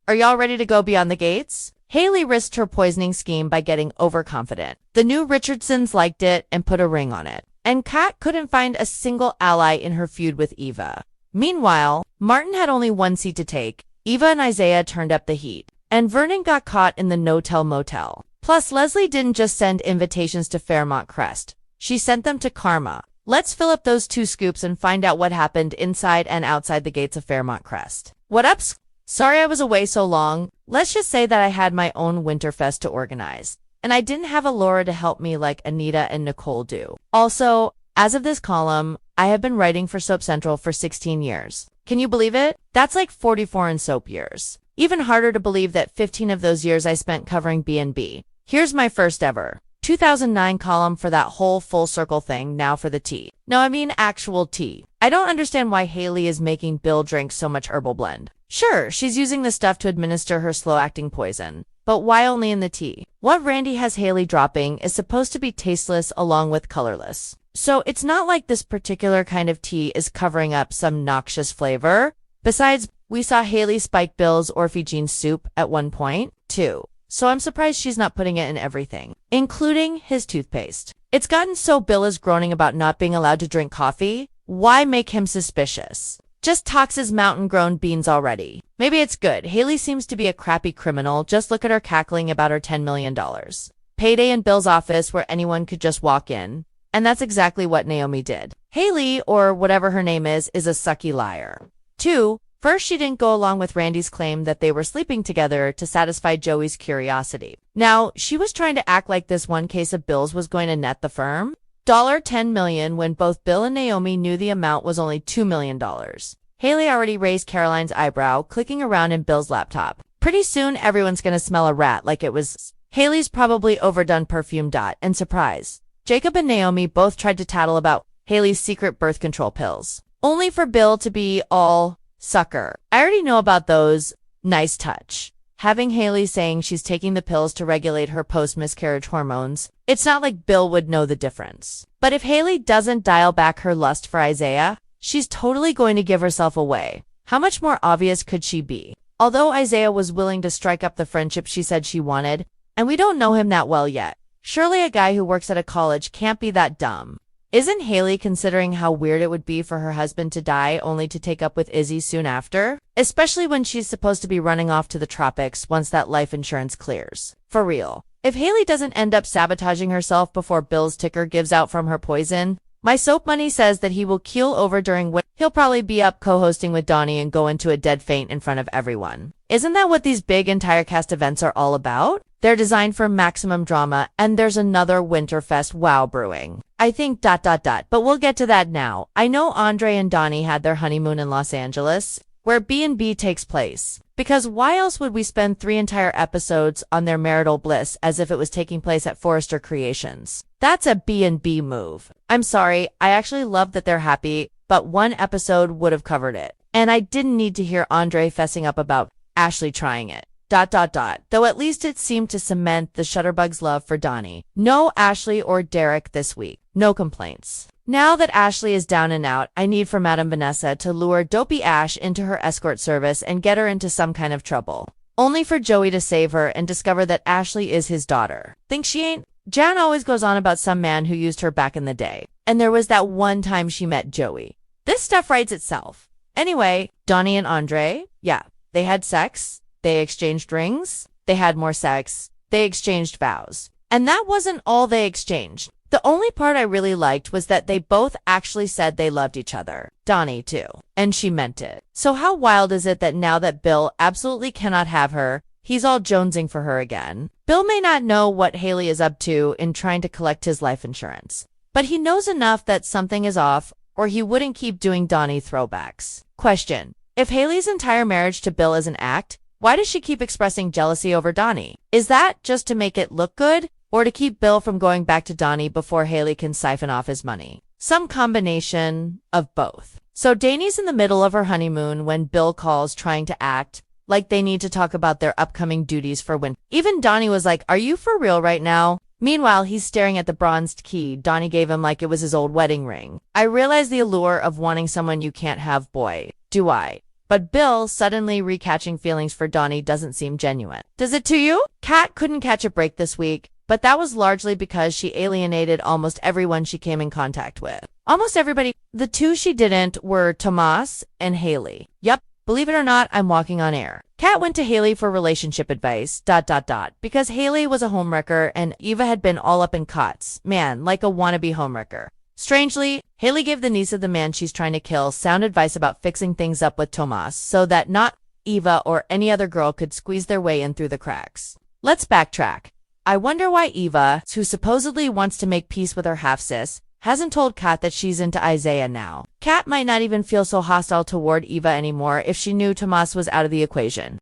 Are y'all ready to go beyond the gates? Haley risked her poisoning scheme by getting overconfident. The new Richardsons liked it and put a ring on it. And Kat couldn't find a single ally in her feud with Eva. Meanwhile, Martin had only one seat to take. Eva and Isaiah turned up the heat. And Vernon got caught in the no-tell motel. Plus, Leslie didn't just send invitations to Fairmont Crest. She sent them to Karma. Let's fill up those 2 scoops and find out what happened inside and outside the gates of Fairmont Crest. What up? Sorry I was away so long. Let's just say that I had my own WinterFest to organize. And I didn't have a Laura to help me like Anita and Nicole do. Also, as of this column, I have been writing for Soap Central for 16 years. Can you believe it? That's like 44 in soap years. Even harder to believe that 15 of those years I spent covering B&B. Here's my first ever 2009 column for that whole full circle thing. Now for the tea. No, I mean actual tea. I don't understand why Haley is making Bill drink so much herbal blend. Sure, she's using the stuff to administer her slow-acting poison. But why only in the tea? What Randy has Haley dropping is supposed to be tasteless along with colorless. So it's not like this particular kind of tea is covering up some noxious flavor. Besides, we saw Haley spike Bill's Orphe soup at one point, too. So I'm surprised she's not putting it in everything, including his toothpaste. It's gotten so Bill is groaning about not being allowed to drink coffee. Why make him suspicious? Just talks his mountain-grown beans already. Maybe it's good. Haley seems to be a crappy criminal. Just look at her cackling about her $10 million. Payday in Bill's office where anyone could just walk in. And that's exactly what Naomi did. Haley, or whatever her name is a sucky liar. 2. First, she didn't go along with Randy's claim that they were sleeping together to satisfy Joey's curiosity. Now, she was trying to act like this one case of bills was going to net the firm $10 million when both Bill and Naomi knew the amount was only $2 million. Haley already raised Caroline's eyebrow, clicking around in Bill's laptop. Pretty soon, everyone's gonna smell a rat like it was Haley's probably overdone perfume. And surprise, Jacob and Naomi both tried to tattle about Haley's secret birth control pills, only for Bill to be all sucker. I already know about those. Nice touch. Having Haley saying she's taking the pills to regulate her post-miscarriage hormones, it's not like Bill would know the difference. But if Haley doesn't dial back her lust for Isaiah, she's totally going to give herself away. How much more obvious could she be? Although Isaiah was willing to strike up the friendship she said she wanted, and we don't know him that well yet, surely a guy who works at a college can't be that dumb. Isn't Haley considering how weird it would be for her husband to die only to take up with Izzy soon after? Especially when she's supposed to be running off to the tropics once that life insurance clears. For real. If Haley doesn't end up sabotaging herself before Bill's ticker gives out from her poison, my soap money says that he will keel over during when he'll probably be up co-hosting with Donnie and go into a dead faint in front of everyone. Isn't that what these big entire cast events are all about? They're designed for maximum drama, and there's another WinterFest wow brewing. I think ... but we'll get to that now. I know Andre and Donnie had their honeymoon in Los Angeles, where B&B takes place. Because why else would we spend 3 entire episodes on their marital bliss as if it was taking place at Forrester Creations? That's a B&B move. I'm sorry, I actually love that they're happy, but 1 episode would have covered it. And I didn't need to hear Andre fessing up about Ashley trying it. ... Though at least it seemed to cement the Shutterbug's love for Donnie. No Ashley or Derek this week. No complaints. Now that Ashley is down and out, I need for Madame Vanessa to lure Dopey Ash into her escort service and get her into some kind of trouble. Only for Joey to save her and discover that Ashley is his daughter. Think she ain't? Jan always goes on about some man who used her back in the day. And there was that one time she met Joey. This stuff writes itself. Anyway, Donnie and Andre, yeah, they had sex. They exchanged rings. They had more sex. They exchanged vows. And that wasn't all they exchanged. The only part I really liked was that they both actually said they loved each other. Donnie, too. And she meant it. So how wild is it that now that Bill absolutely cannot have her, he's all jonesing for her again? Bill may not know what Haley is up to in trying to collect his life insurance, but he knows enough that something is off, or he wouldn't keep doing Donnie throwbacks. Question. If Haley's entire marriage to Bill is an act, why does she keep expressing jealousy over Donnie? Is that just to make it look good? Or to keep Bill from going back to Donnie before Haley can siphon off his money? Some combination of both. So Dani's in the middle of her honeymoon when Bill calls trying to act like they need to talk about their upcoming duties for winter. Even Donnie was like, "Are you for real right now?" Meanwhile, he's staring at the bronzed key Donnie gave him like it was his old wedding ring. I realize the allure of wanting someone you can't have, boy. Do I. But Bill suddenly recatching feelings for Donnie doesn't seem genuine. Does it to you? Kat couldn't catch a break this week, but that was largely because she alienated almost everyone she came in contact with. Almost everybody. The two she didn't were Tomas and Haley. Yup, believe it or not, I'm walking on air. Kat went to Haley for relationship advice, because Haley was a homewrecker and Eva had been all up in Kat's. Man, like a wannabe homewrecker. Strangely, Haley gave the niece of the man she's trying to kill sound advice about fixing things up with Tomas so that not Eva or any other girl could squeeze their way in through the cracks. Let's backtrack. I wonder why Eva, who supposedly wants to make peace with her half-sis, hasn't told Kat that she's into Isaiah now. Kat might not even feel so hostile toward Eva anymore if she knew Tomas was out of the equation.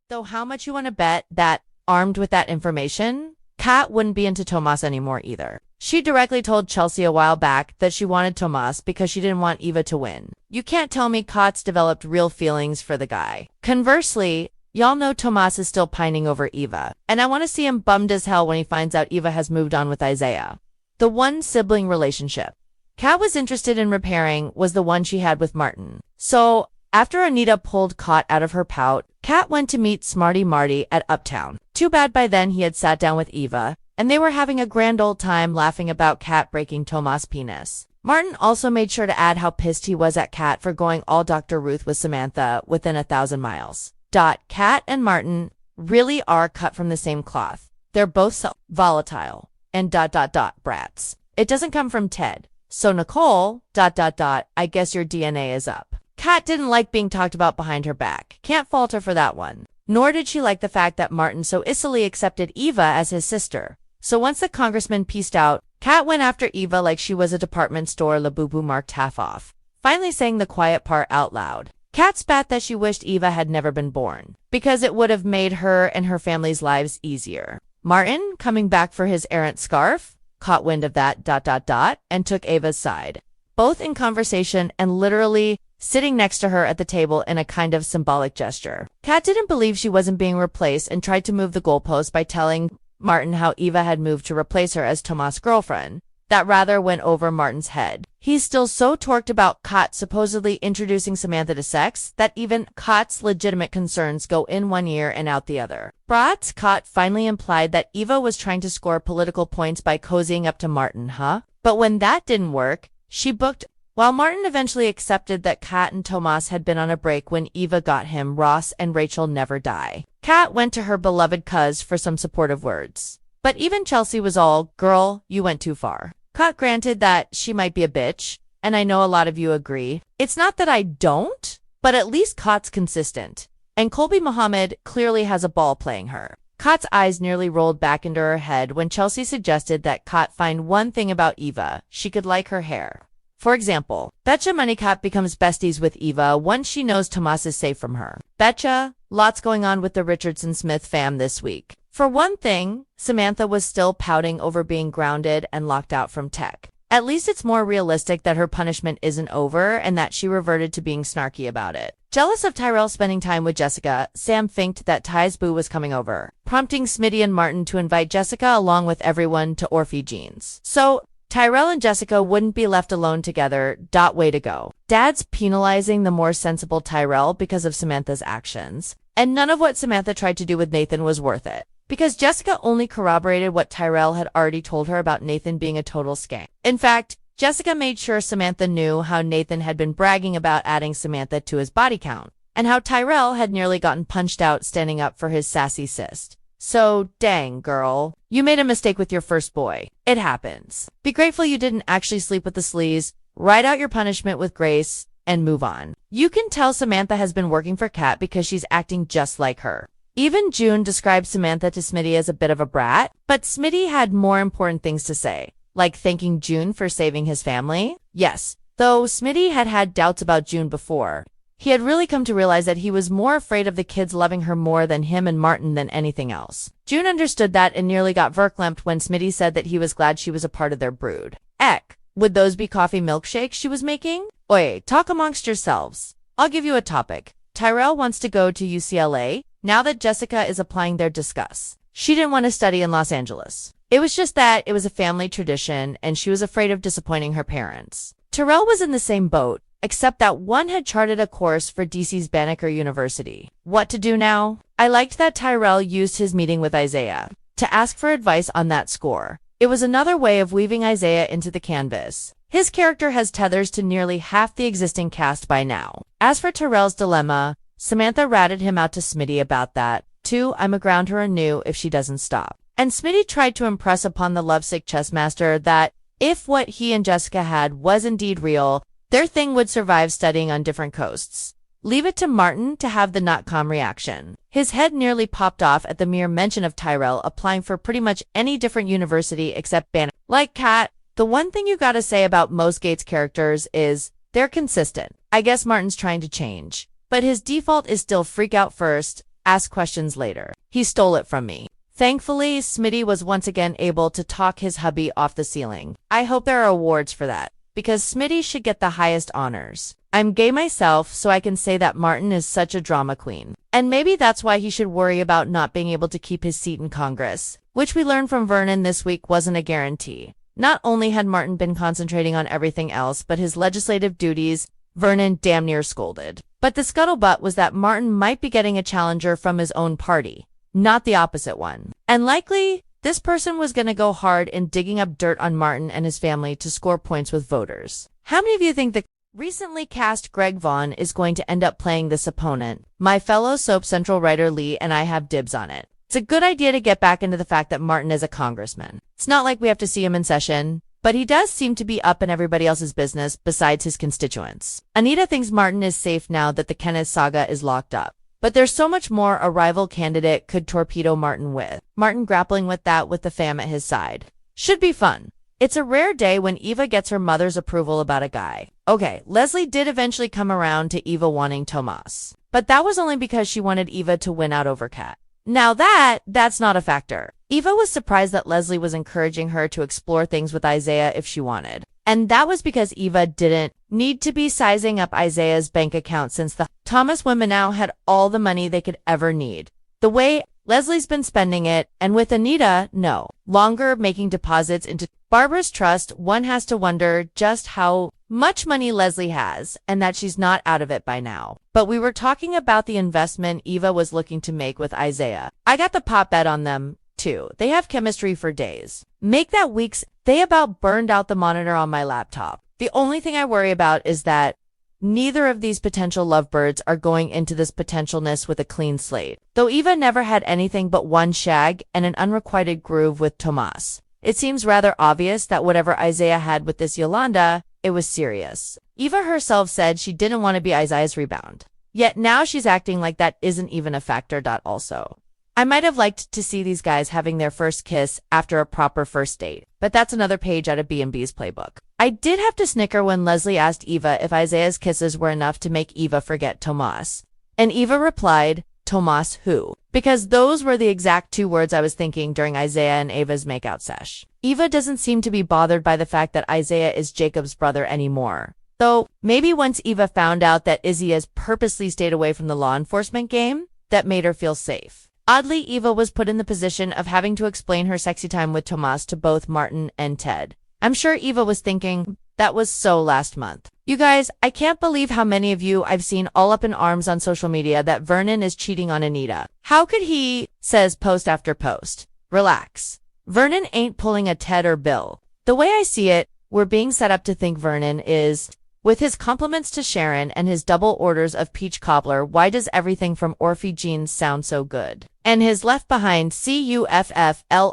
Though how much you want to bet that, armed with that information, Kat wouldn't be into Tomas anymore either. She directly told Chelsea a while back that she wanted Tomas because she didn't want Eva to win. You can't tell me Kat's developed real feelings for the guy. Conversely, y'all know Tomas is still pining over Eva, and I want to see him bummed as hell when he finds out Eva has moved on with Isaiah. The one sibling relationship Kat was interested in repairing was the one she had with Martin. So, after Anita pulled Kat out of her pout, Kat went to meet Smarty Marty at Uptown. Too bad by then he had sat down with Eva, and they were having a grand old time laughing about Kat breaking Tomas' penis. Martin also made sure to add how pissed he was at Kat for going all Dr. Ruth with Samantha within 1,000 miles. Kat and Martin really are cut from the same cloth. They're both so volatile. And brats. It doesn't come from Ted. So Nicole, I guess your DNA is up. Kat didn't like being talked about behind her back. Can't fault her for that one. Nor did she like the fact that Martin so easily accepted Eva as his sister. So once the congressman pieced out, Kat went after Eva like she was a department store Labubu marked half off, finally saying the quiet part out loud. Kat spat that she wished Eva had never been born, because it would have made her and her family's lives easier. Martin, coming back for his errant scarf, caught wind of that, and took Eva's side. Both in conversation and literally sitting next to her at the table in a kind of symbolic gesture. Kat didn't believe she wasn't being replaced and tried to move the goalpost by telling Martin how Eva had moved to replace her as Tomas' girlfriend. That rather went over Martin's head. He's still so torqued about Kat supposedly introducing Samantha to sex that even Kat's legitimate concerns go in one ear and out the other. Kat finally implied that Eva was trying to score political points by cozying up to Martin, huh? But when that didn't work, she booked. While Martin eventually accepted that Kat and Tomas had been on a break when Eva got him, Ross and Rachel never die. Kat went to her beloved cuz for some supportive words. But even Chelsea was all, girl, you went too far. Kat granted that she might be a bitch, and I know a lot of you agree. It's not that I don't, but at least Kat's consistent. And Colby Muhammad clearly has a ball playing her. Kat's eyes nearly rolled back into her head when Chelsea suggested that Kat find one thing about Eva. She could like her hair. For example, Betcha Moneycat becomes besties with Eva once she knows Tomas is safe from her. Betcha, lots going on with the Richardson-Smith fam this week. For one thing, Samantha was still pouting over being grounded and locked out from tech. At least it's more realistic that her punishment isn't over and that she reverted to being snarky about it. Jealous of Tyrell spending time with Jessica, Sam thinked that Ty's boo was coming over, prompting Smitty and Martin to invite Jessica along with everyone to Orphe Jeans. So, Tyrell and Jessica wouldn't be left alone together. Way to go. Dad's penalizing the more sensible Tyrell because of Samantha's actions. And none of what Samantha tried to do with Nathan was worth it. Because Jessica only corroborated what Tyrell had already told her about Nathan being a total scam. In fact, Jessica made sure Samantha knew how Nathan had been bragging about adding Samantha to his body count, and how Tyrell had nearly gotten punched out standing up for his sassy cyst. So, dang, girl. You made a mistake with your first boy. It happens. Be grateful you didn't actually sleep with the sleaze, write out your punishment with grace, and move on. You can tell Samantha has been working for Kat because she's acting just like her. Even June described Samantha to Smitty as a bit of a brat, but Smitty had more important things to say, like thanking June for saving his family. Yes, though Smitty had had doubts about June before. He had really come to realize that he was more afraid of the kids loving her more than him and Martin than anything else. June understood that and nearly got verklempt when Smitty said that he was glad she was a part of their brood. Eck, would those be coffee milkshakes she was making? Oi, talk amongst yourselves. I'll give you a topic. Tyrell wants to go to UCLA. Now that Jessica is applying there, discuss. She didn't want to study in Los Angeles. It was just that it was a family tradition and she was afraid of disappointing her parents. Tyrell was in the same boat. except that one had charted a course for DC's Banneker University. What to do now? I liked that Tyrell used his meeting with Isaiah to ask for advice on that score. It was another way of weaving Isaiah into the canvas. His character has tethers to nearly half the existing cast by now. As for Tyrell's dilemma, Samantha ratted him out to Smitty about that. Too, I'm aground her anew if she doesn't stop. And Smitty tried to impress upon the lovesick chess master that if what he and Jessica had was indeed real, their thing would survive studying on different coasts. Leave it to Martin to have the not-calm reaction. His head nearly popped off at the mere mention of Tyrell applying for pretty much any different university except Banneker. Like Kat, the one thing you gotta say about most Gates characters is they're consistent. I guess Martin's trying to change, but his default is still freak out first, ask questions later. He stole it from me. Thankfully, Smitty was once again able to talk his hubby off the ceiling. I hope there are awards for that, because Smitty should get the highest honors. I'm gay myself, so I can say that Martin is such a drama queen. And maybe that's why he should worry about not being able to keep his seat in Congress, which we learned from Vernon this week wasn't a guarantee. Not only had Martin been concentrating on everything else but his legislative duties, Vernon damn near scolded. But the scuttlebutt was that Martin might be getting a challenger from his own party, not the opposite one. And likely, this person was going to go hard in digging up dirt on Martin and his family to score points with voters. How many of you think the recently cast Greg Vaughn is going to end up playing this opponent? My fellow Soap Central writer Lee and I have dibs on it. It's a good idea to get back into the fact that Martin is a congressman. It's not like we have to see him in session, but he does seem to be up in everybody else's business besides his constituents. Anita thinks Martin is safe now that the Kenneth saga is locked up. But there's so much more a rival candidate could torpedo Martin with. Martin grappling with that with the fam at his side. Should be fun. It's a rare day when Eva gets her mother's approval about a guy. Okay, Leslie did eventually come around to Eva wanting Tomas. But that was only because she wanted Eva to win out over Kat. Now that's not a factor. Eva was surprised that Leslie was encouraging her to explore things with Isaiah if she wanted. And that was because Eva didn't need to be sizing up Isaiah's bank account since the Thomas women now had all the money they could ever need. The way Leslie's been spending it, and with Anita, no longer making deposits into Barbara's trust, one has to wonder just how much money Leslie has and that she's not out of it by now. But we were talking about the investment Eva was looking to make with Isaiah. I got the pot bet on them, too. They have chemistry for days. Make that weeks. They about burned out the monitor on my laptop. The only thing I worry about is that neither of these potential lovebirds are going into this potentialness with a clean slate. Though Eva never had anything but one shag and an unrequited groove with Tomas, it seems rather obvious that whatever Isaiah had with this Yolanda, it was serious. Eva herself said she didn't want to be Isaiah's rebound. Yet now she's acting like that isn't even a factor. Also, I might have liked to see these guys having their first kiss after a proper first date, but that's another page out of B&B's playbook. I did have to snicker when Leslie asked Eva if Isaiah's kisses were enough to make Eva forget Tomas. And Eva replied, Tomas who? Because those were the exact two words I was thinking during Isaiah and Ava's makeout sesh. Eva doesn't seem to be bothered by the fact that Isaiah is Jacob's brother anymore. Though, maybe once Eva found out that Izzy has purposely stayed away from the law enforcement game, that made her feel safe. Oddly, Eva was put in the position of having to explain her sexy time with Tomas to both Martin and Ted. I'm sure Eva was thinking, that was so last month. You guys, I can't believe how many of you I've seen all up in arms on social media that Vernon is cheating on Anita. How could he, says post after post. Relax. Vernon ain't pulling a Ted or Bill. The way I see it, we're being set up to think Vernon is, with his compliments to Sharon and his double orders of peach cobbler, why does everything from Orphe Jeans sound so good? And his left behind Cufflinks.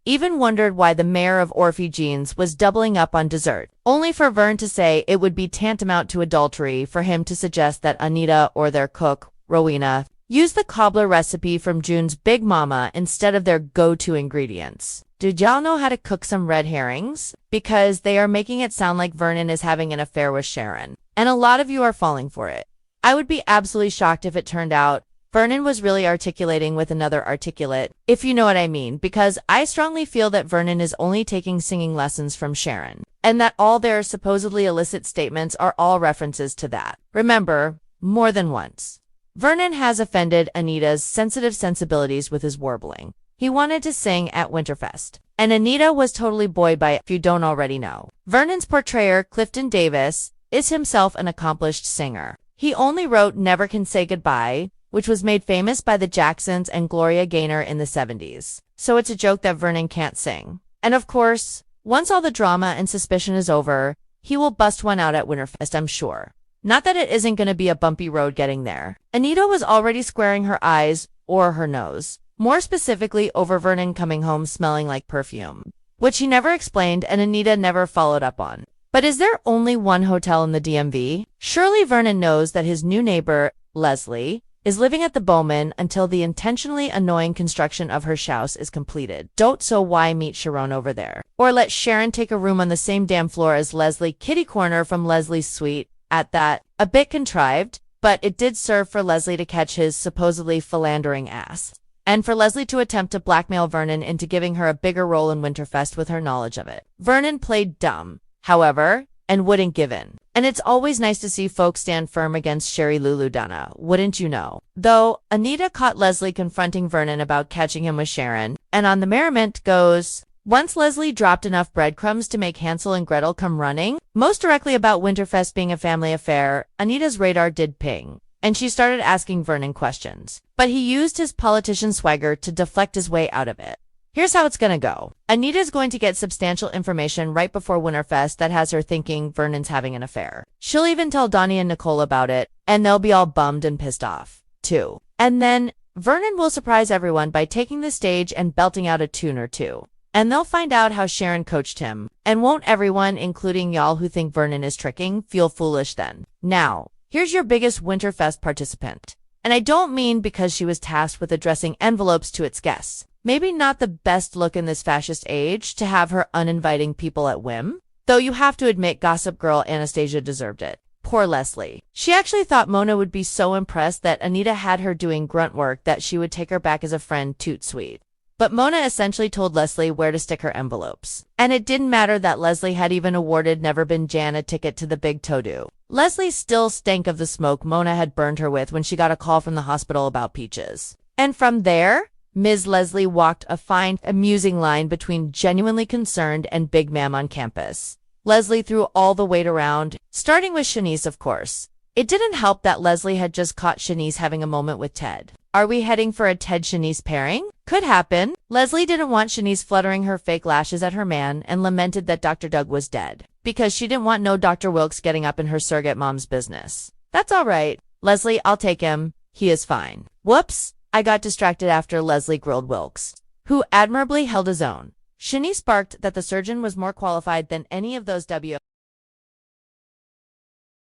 Even wondered why the mayor of Orphe Jeans was doubling up on dessert, only for Vern to say it would be tantamount to adultery for him to suggest that Anita or their cook, Rowena, use the cobbler recipe from June's Big Mama instead of their go-to ingredients. Did y'all know how to cook some red herrings? Because they are making it sound like Vernon is having an affair with Sharon. And a lot of you are falling for it. I would be absolutely shocked if it turned out Vernon was really articulating with another articulate, if you know what I mean, because I strongly feel that Vernon is only taking singing lessons from Sharon, and that all their supposedly illicit statements are all references to that. Remember, more than once. Vernon has offended Anita's sensitive sensibilities with his warbling. He wanted to sing at WinterFest. And Anita was totally buoyed by it, if you don't already know. Vernon's portrayer, Clifton Davis, is himself an accomplished singer. He only wrote Never Can Say Goodbye, which was made famous by the Jacksons and Gloria Gaynor in the 70s. So it's a joke that Vernon can't sing. And of course, once all the drama and suspicion is over, he will bust one out at WinterFest, I'm sure. Not that it isn't going to be a bumpy road getting there. Anita was already squaring her eyes or her nose, more specifically over Vernon coming home smelling like perfume, which he never explained and Anita never followed up on. But is there only one hotel in the DMV? Surely Vernon knows that his new neighbor, Leslie, is living at the Bowman until the intentionally annoying construction of her house is completed. So why meet Sharon over there? Or let Sharon take a room on the same damn floor as Leslie, kitty corner from Leslie's suite at that. A bit contrived, but it did serve for Leslie to catch his supposedly philandering ass. And for Leslie to attempt to blackmail Vernon into giving her a bigger role in WinterFest with her knowledge of it. Vernon played dumb, however, and wouldn't give in. And it's always nice to see folks stand firm against Sherry Lulu Donna, wouldn't you know? Though, Anita caught Leslie confronting Vernon about catching him with Sharon, and on the merriment goes, once Leslie dropped enough breadcrumbs to make Hansel and Gretel come running, most directly about WinterFest being a family affair, Anita's radar did ping, and she started asking Vernon questions. But he used his politician swagger to deflect his way out of it. Here's how it's gonna go. Anita's going to get substantial information right before WinterFest that has her thinking Vernon's having an affair. She'll even tell Donnie and Nicole about it, and they'll be all bummed and pissed off, too. And then, Vernon will surprise everyone by taking the stage and belting out a tune or two. And they'll find out how Sharon coached him. And won't everyone, including y'all who think Vernon is tricking, feel foolish then? Now, here's your biggest WinterFest participant. And I don't mean because she was tasked with addressing envelopes to its guests. Maybe not the best look in this fascist age to have her uninviting people at whim. Though you have to admit Gossip Girl Anastasia deserved it. Poor Leslie. She actually thought Mona would be so impressed that Anita had her doing grunt work that she would take her back as a friend toot sweet. But Mona essentially told Leslie where to stick her envelopes. And it didn't matter that Leslie had even awarded Never Been Jan a ticket to the Big Todo. Leslie still stank of the smoke Mona had burned her with when she got a call from the hospital about peaches. And from there, Ms. Leslie walked a fine, amusing line between genuinely concerned and big ma'am on campus. Leslie threw all the weight around, starting with Shanice, of course. It didn't help that Leslie had just caught Shanice having a moment with Ted. Are we heading for a Ted-Shanice pairing? Could happen. Leslie didn't want Shanice fluttering her fake lashes at her man and lamented that Dr. Doug was dead, because she didn't want no Dr. Wilkes getting up in her surrogate mom's business. That's all right. Leslie, I'll take him. He is fine. Whoops. I got distracted after Leslie grilled Wilkes, who admirably held his own. Shanice barked that the surgeon was more qualified than any of those